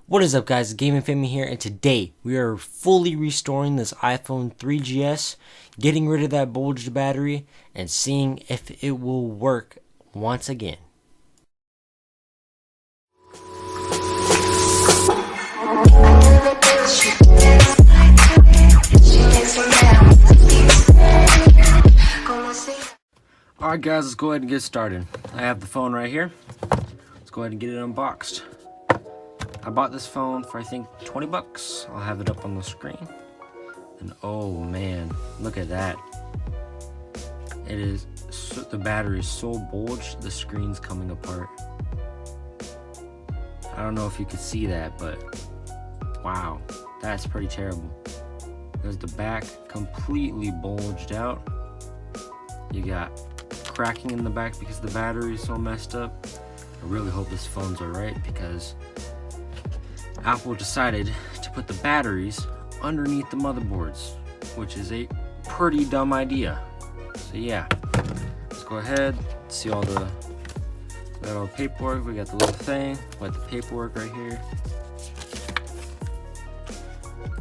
What is up, guys? Gaming Family here, and today we are fully restoring this iPhone 3GS, getting rid of that bulged battery, and seeing if it will work once again. Alright guys, let's go ahead and get started. I have the phone right here. Let's go ahead and get it unboxed. I bought this phone for I think 20 bucks. I'll have it up on the screen. And oh man, look at that. It is so, the battery is so bulged, the screen's coming apart. I don't know if you could see that, but wow, that's pretty terrible. There's the back completely bulged out. You got cracking in the back because the battery is so messed up. I really hope this phone's alright because Apple decided to put the batteries underneath the motherboards, which is a pretty dumb idea. So yeah, let's go ahead, see all the paperwork. We got the little thing, we got the paperwork right here.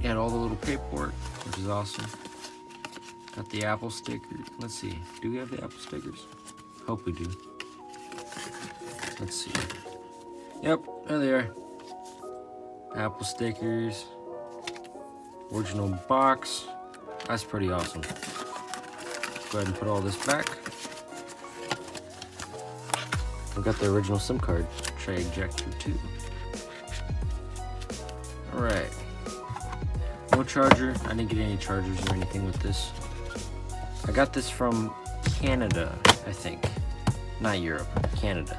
And all the little paperwork, which is awesome. Got the Apple sticker. Let's see, do we have the Apple stickers? Hope we do. Let's see. Yep, there they are. Apple stickers, original box. That's pretty awesome. Go ahead and put all this back. We got the original SIM card tray ejector too. Alright. No charger. I didn't get any chargers or anything with this. I got this from Canada, I think. Not Europe, Canada.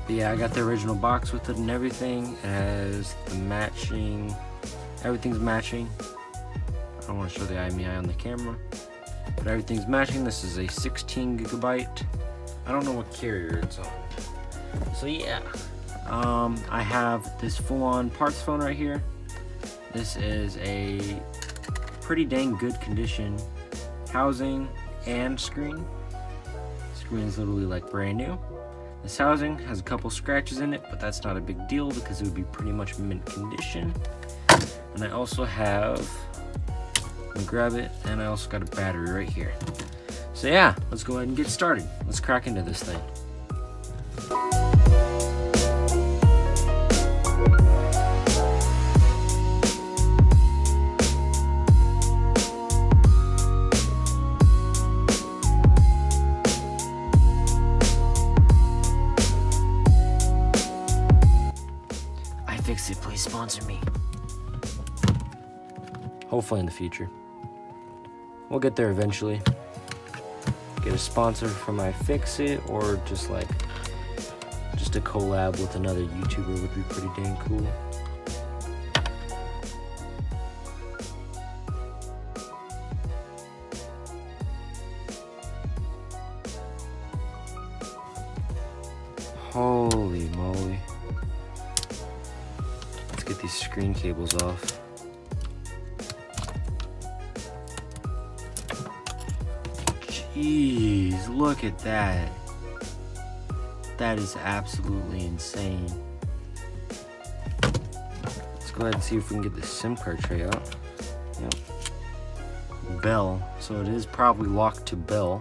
But yeah, I got the original box with it and everything. It has the matching, everything's matching. I don't want to show the IMEI on the camera, but everything's matching. This is a 16 gigabyte. I don't know what carrier it's on. So yeah, I have this full-on parts phone right here. This is a pretty dang good condition housing and screen. Screen's literally like brand new. This housing has a couple scratches in it, but that's not a big deal because it would be pretty much mint condition. And I also have, let me grab it, and I also got a battery right here. So yeah, let's go ahead and get started. Let's crack into this thing. iFixit, please sponsor me. Hopefully in the future. We'll get there eventually. Get a sponsor from iFixit, or just a collab with another YouTuber would be pretty dang cool. Holy moly. Let's get these screen cables off. Jeez, look at that. That is absolutely insane. Let's go ahead and see if we can get the SIM card tray out. Yep. Bell, so it is probably locked to Bell,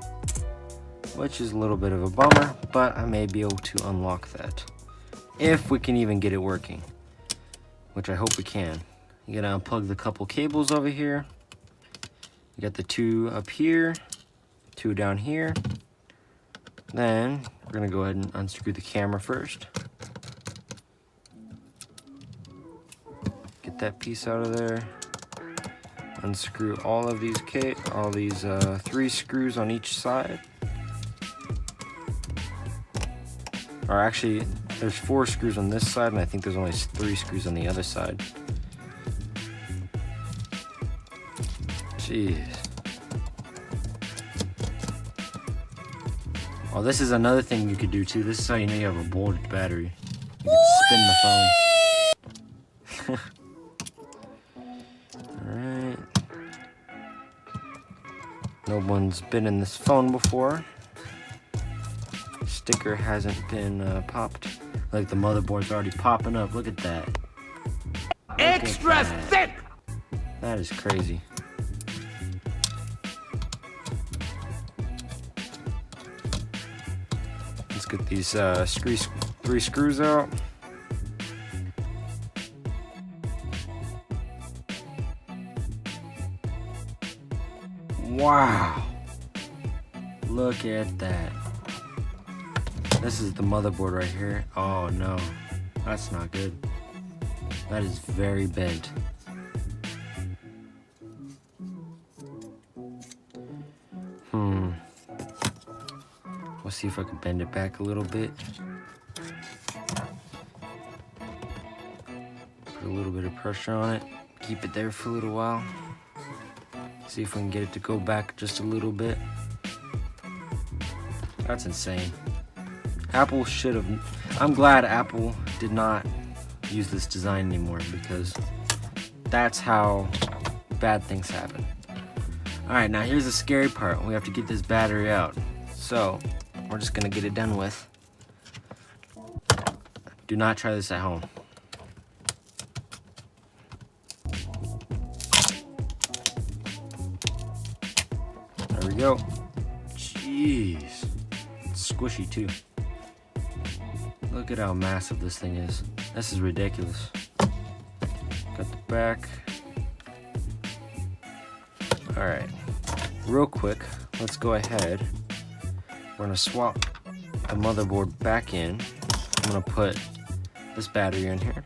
which is a little bit of a bummer, but I may be able to unlock that if we can even get it working, which I hope we can. You gotta unplug the couple cables over here. You got the two up here, two down here. Then we're gonna go ahead and unscrew the camera first. Get that piece out of there. Unscrew all of these three screws on each side. Or actually, there's 4 screws on this side, and I think there's only 3 screws on the other side. Jeez. Oh, this is another thing you could do too. This is how you know you have a bulged battery. You can spin the phone. Alright. No one's been in this phone before. Sticker hasn't been popped. Like the motherboard's already popping up. Look at that. Extra thick! That is crazy. Let's get these three screws out. Wow. Look at that. This is the motherboard right here. Oh no, that's not good. That is very bent. We'll see if I can bend it back a little bit. Put a little bit of pressure on it. Keep it there for a little while. See if we can get it to go back just a little bit. That's insane. Apple should have... I'm glad Apple did not use this design anymore, because that's how bad things happen. Alright, now here's the scary part. We have to get this battery out. So, we're just gonna get it done with. Do not try this at home. There we go. Jeez. It's squishy too. Look at how massive this thing is. This is ridiculous. Got the back. Alright. Real quick, let's go ahead. We're gonna swap the motherboard back in. I'm gonna put this battery in here.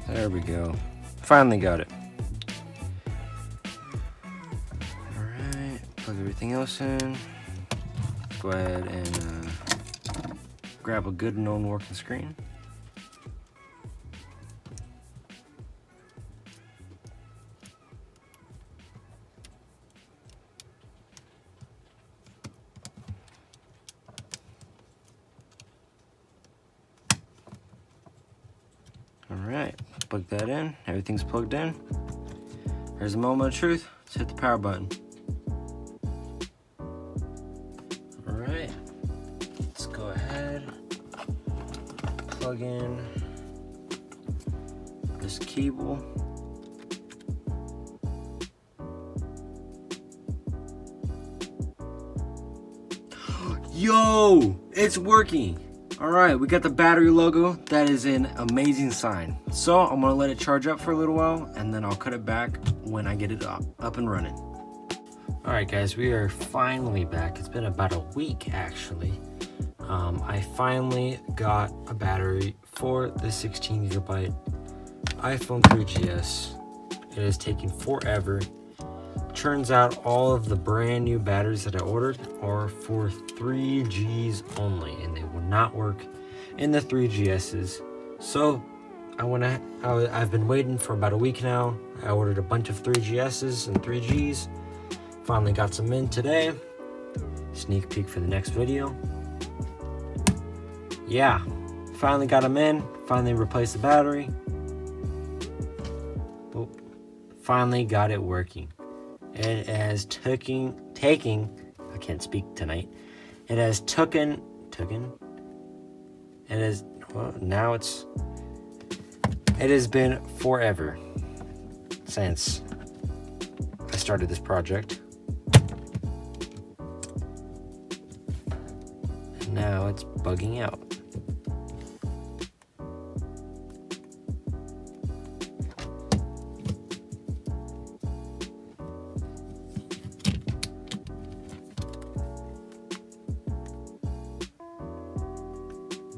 There we go. Finally got it. Alright, plug everything else in. Let's go ahead and grab a good known working screen. Alright, plug that in. Everything's plugged in. Here's the moment of truth. Let's hit the power button. Alright, let's go ahead. Plug in this cable. Yo! It's working! Alright, we got the battery logo. That is an amazing sign. So I'm gonna let it charge up for a little while, and then I'll cut it back when I get it up and running. Alright guys, we are finally back. It's been about a week actually. I finally got a battery for the 16GB iPhone 3GS. It is taking forever. Turns out all of the brand new batteries that I ordered are for 3Gs only, and they will not work in the 3GSs. So I've been waiting for about a week now. I ordered a bunch of 3GSs and 3Gs. Finally got some in today. Sneak peek for the next video. Yeah, finally got them in. Finally replaced the battery. Oh, finally got it working. It has taking, I can't speak tonight. It has it has, well, now it has been forever since I started this project. And now it's bugging out.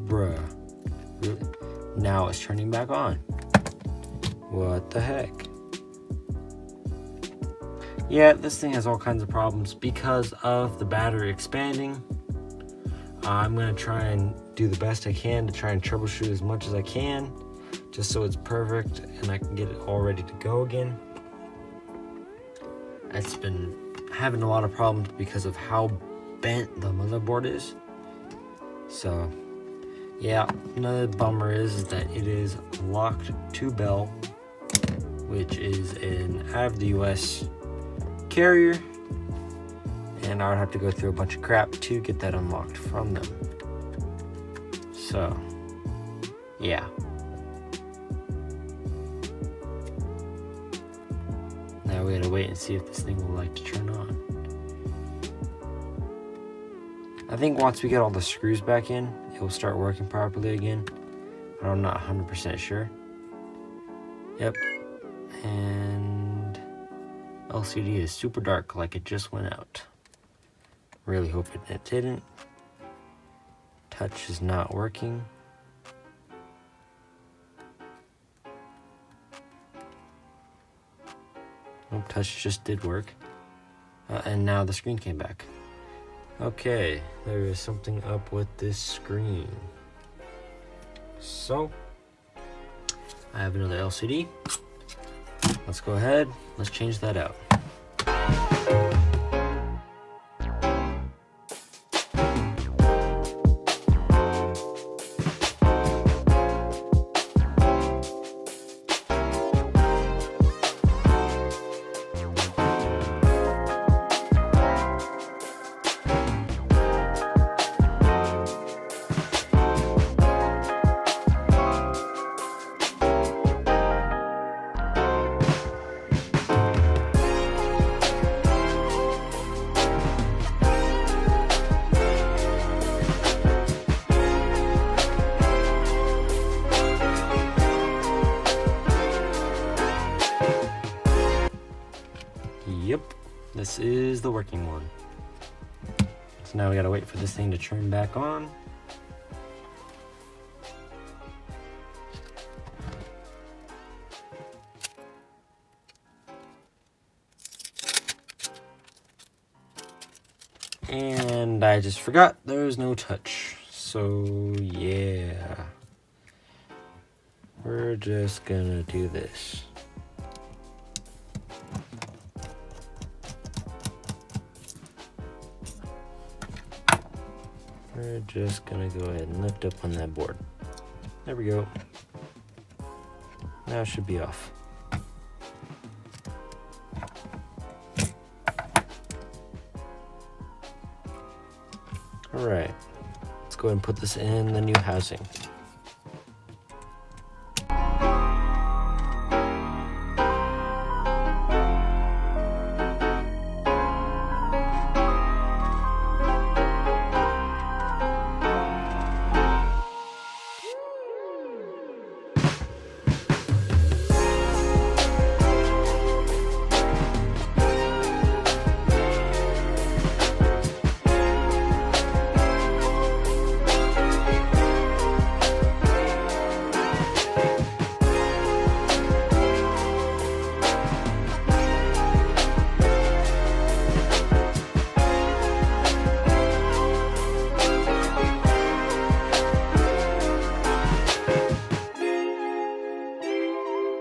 Bruh. Really? Now it's turning back on. What the heck? Yeah, this thing has all kinds of problems because of the battery expanding. I'm gonna try and do the best I can to try and troubleshoot as much as I can, just so it's perfect and I can get it all ready to go again. It's been having a lot of problems because of how bent the motherboard is. So yeah, another bummer is that it is locked to Bell, which is an out of the US carrier, and I would have to go through a bunch of crap to get that unlocked from them. So yeah, now we gotta wait and see if this thing will like to turn on. I think once we get all the screws back in, it will start working properly again, but I'm not 100% sure. Yep, and LCD is super dark, like it just went out. Really hope it didn't. Touch is not working. Oh, touch just did work. And now the screen came back. Okay, there is something up with this screen. So, I have another LCD. Let's go ahead, let's change that out. Yep, this is the working one. So now we gotta wait for this thing to turn back on. And I just forgot there's no touch. So yeah, we're just gonna do this. We're just gonna go ahead and lift up on that board. There we go. Now it should be off. All right, let's go ahead and put this in the new housing.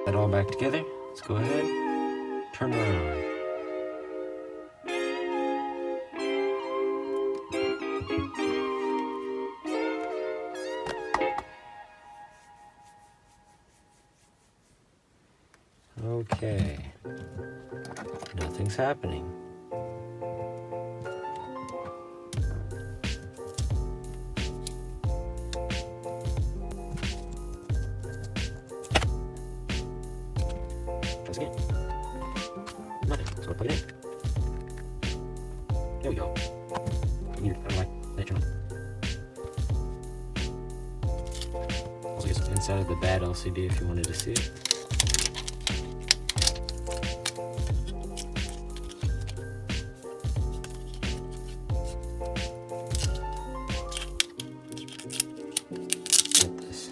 That all back together. Let's go ahead, turn it on. Okay, nothing's happening. Again. Nothing. So I plug it in. There we go. Weird. I don't like that channel. Also, just inside of the bad LCD if you wanted to see it. Get this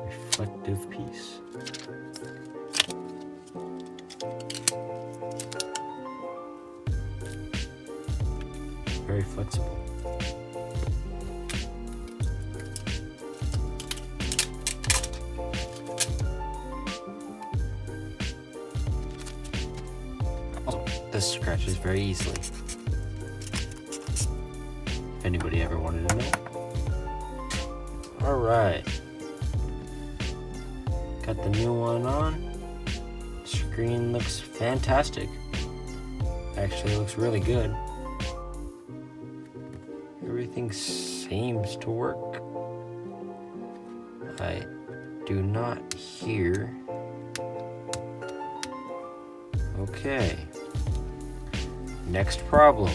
reflective piece. Very flexible. This scratches very easily. If anybody ever wanted to know. Alright. Got the new one on. Screen looks fantastic. Actually looks really good. Everything seems to work. I do not hear. Okay. Next problem.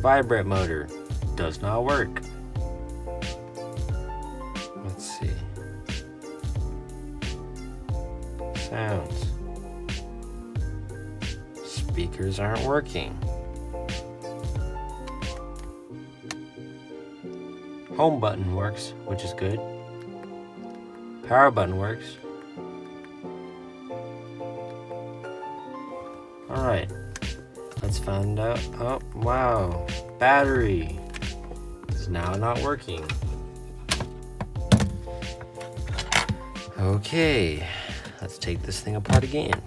Vibrate motor does not work. Let's see. Sounds. Speakers aren't working. Home button works, which is good. Power button works. Alright, let's find out. Oh, wow. Battery is now not working. Okay, let's take this thing apart again.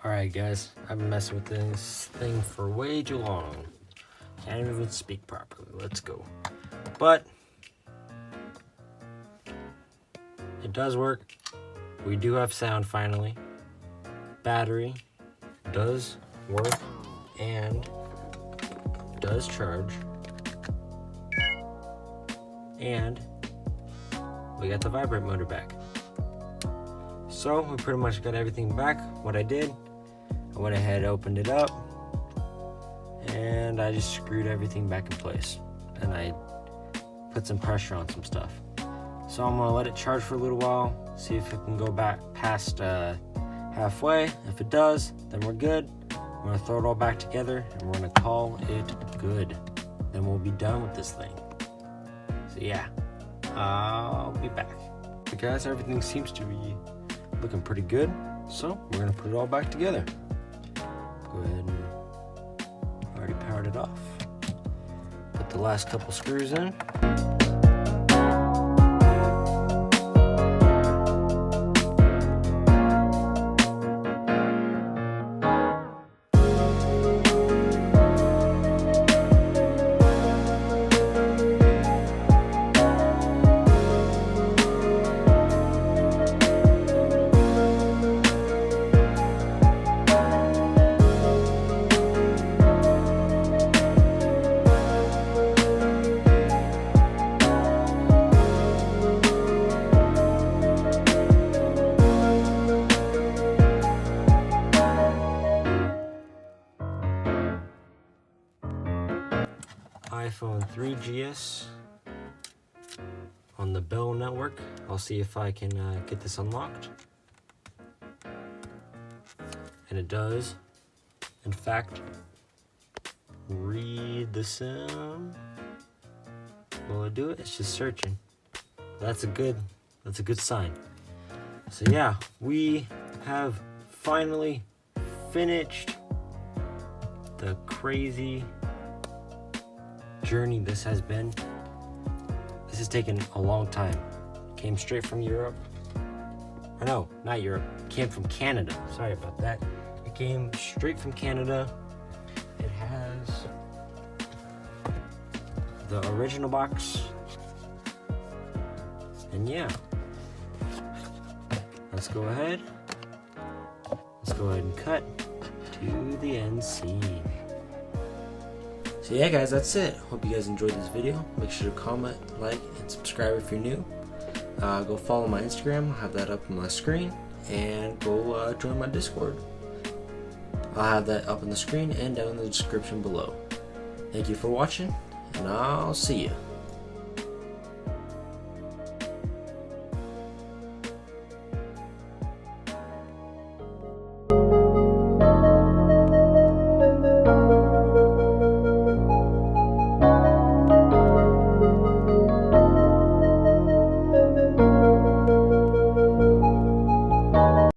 Alright guys, I've been messing with this thing for way too long. Can't even speak properly. Let's go. But it does work. We do have sound finally. Battery does work and does charge. And we got the vibrate motor back. So we pretty much got everything back. What I did, I went ahead, opened it up, and I just screwed everything back in place. And I put some pressure on some stuff. So I'm gonna let it charge for a little while, see if it can go back past halfway. If it does, then we're good. I'm gonna throw it all back together and we're gonna call it good. Then we'll be done with this thing. So yeah, I'll be back. But guys, everything seems to be looking pretty good. So we're gonna put it all back together. Go ahead and already powered it off. Put the last couple screws in. iPhone 3GS on the Bell network. I'll see if I can get this unlocked. And it does, in fact, read the sim. Will it do it? It's just searching. That's a good sign. So yeah, we have finally finished the crazy journey this has been. This has taken a long time. Came straight from Europe. Or no, not Europe. Came from Canada. Sorry about that. It came straight from Canada. It has the original box. And yeah. Let's go ahead. Let's go ahead and cut to the NC. So yeah guys, that's it. Hope you guys enjoyed this video. Make sure to comment, like, and subscribe if you're new. Go follow my Instagram. I'll have that up on my screen. And go join my Discord. I'll have that up on the screen and down in the description below. Thank you for watching, and I'll see you.